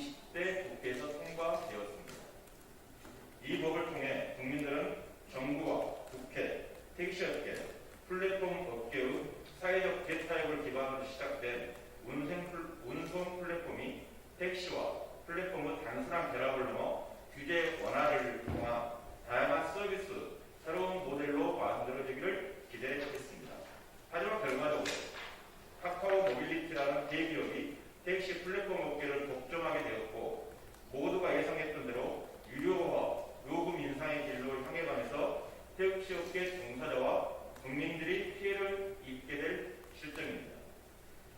20대 국회에서 통과되었습니다. 이 법을 통해 국민들은 정부와 국회, 택시업계, 플랫폼 업계의 사회적 대타협을 기반으로 시작된 운송 플랫폼이 택시와 플랫폼의 단순한 결합을 넘어 규제 완화를 통한 다양한 서비스, 새로운 모델로 만들어지기를 기대했습니다. 하지만 결과적으로 카카오 모빌리티라는 대기업이 택시 플랫폼 업계를 독점하게 되었고, 모두가 예상했던 대로 유료화, 요금 인상의 길로 향해 가면서 택시업계 종사자와 국민들이 피해를 입게 될 실정입니다.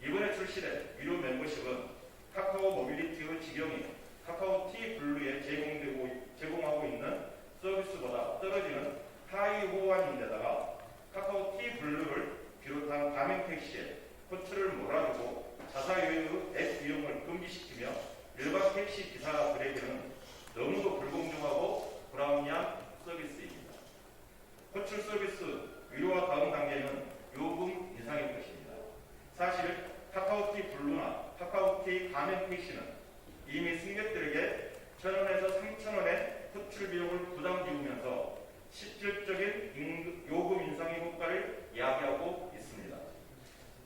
이번에 출시된 유료 멤버십은 카카오 모빌리티의 직영인 카카오티 블루에 제공하고 있는 서비스보다 떨어지는 하위 호환인데다가 카카오티 블루를 비롯한 가맹택시에 코트를 몰아주고 자사유의 앱 이용을 금지시키며 일반 택시 기사들에게는 너무도 불공정하고 불합리한 서비스입니다. 호출 서비스 유료화 다음 단계는 요금 인상일 것입니다. 사실 카카오티 블루나 카카오티 가맹택시는 이미 승객들에게 1,000원에서 3,000원의 호출 비용을 부담 지우면서 실질적인 요금 인상의 효과를 야기하고 있습니다.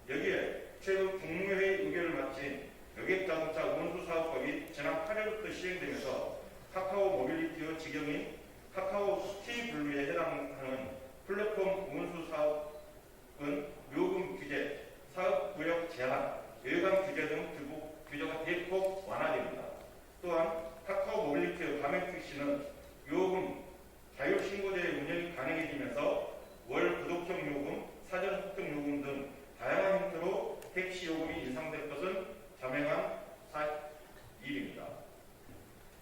여기에 최근 국무회의 의결을 마친 여객자동차 운수사업법이 지난 8일부터 시행되면서 카카오 모빌리티의 직영인 카카오티 블루에 해당하는 플랫폼 운수사업은 요금 규제, 사업구역 제한, 외관 규제 등 규제가 대폭 완화됩니다. 또한 카카오 모빌리티의 가맹택시는 요금 자율신고제의 운영이 가능해지면서 월 구독형 요금, 사전 획득 요금 등 다양한 형태로 택시 요금이 인상될 것은 자명한 일입니다.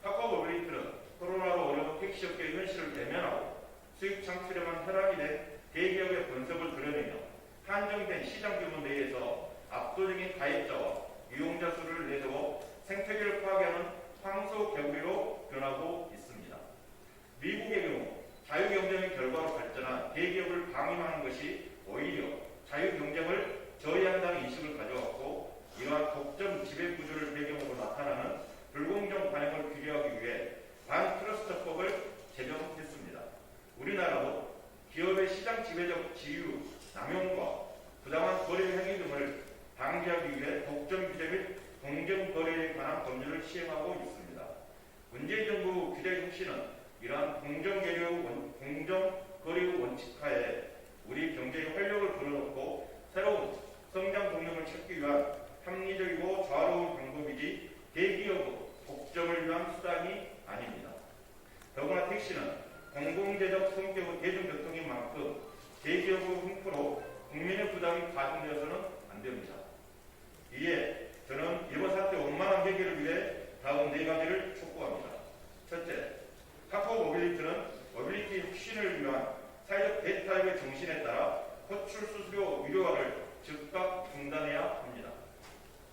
카카오 모빌리티는 코로나로 어려운 택시업계의 현실을 대면하고 수익 창출에만 혈안이 된 대기업의 본색을 드러내며 한정된 시장 규모 내에서 압도적인 가입자와 이용자 수를 내세워 생태계를 파괴하는 황소 개구리로 변하고 있습니다. 미국의 경우 자유경쟁의 결과로 발전한 대기업을 방임하는 것이 오히려 자유경쟁을 저해한다는 인식을 가져왔고, 이러한 독점 지배구조를 배경으로 나타나는 불공정 관행을 규제하기 위해 반트러스트법을 제정했습니다. 우리나라도 기업의 시장 지배적 지유, 남용과 부당한 거래 행위 등을 방지하기 위해 독점 규제 및 공정 거래에 관한 법률을 시행하고 있습니다. 문재인 정부 규제 혁신은 이러한 공정 거래의 원칙하에 우리 경제의 활력을 불어넣고 새로운 성장 동력을 찾기 위한 합리적이고 좌로운 방법이지 대기업의 독점을 위한 수단이 아닙니다. 더구나 택시는 공공재적 성격의 대중교통인 만큼 대기업의 횡포로 국민의 부담이 가중되어서는 안 됩니다. 이에 저는 이번 사태 원만한 해결을 위해 다음 4가지를 촉구합니다. 첫째, 카카오 모빌리티는 모빌리티 혁신을 위한 사회적 대타협의 정신에 따라 호출 수수료 유료화를 즉각 중단해야 합니다.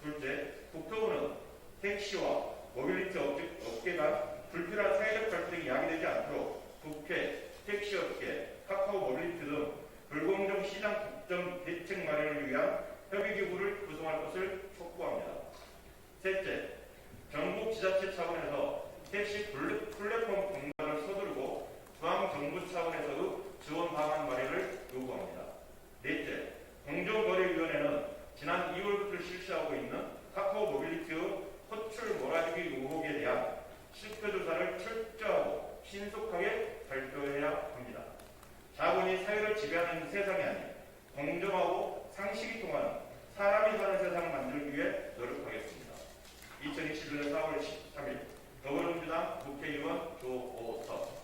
둘째, 국토부는 택시와 모빌리티 업계 간 불필요한 사회적 갈등이 야기되지 않도록 국회, 택시업계, 카카오 모빌리티 등 불공정 시장 독점 대책 마련을 위한 협의기구를 구성할 것을 촉구합니다. 셋째, 전국 지자체 차원에서 택시 플랫폼 공간을 서두르고 중앙정부 차원에서의 지원 방안 마련을 요구합니다. 넷째, 공정거래위원회는 지난 2월부터 실시하고 있는 카카오 모빌리티의 호출 몰아주기 의혹에 대한 실효조사를 철저하고 신속하게 발표해야 합니다. 자본이 사회를 지배하는 세상이 아닌 공정하고 상식이 통하는 사람이 사는 세상을 만들기 위해 노력하겠습니다. 2027년 4월 13일 더불어민주당 국회의원 조오석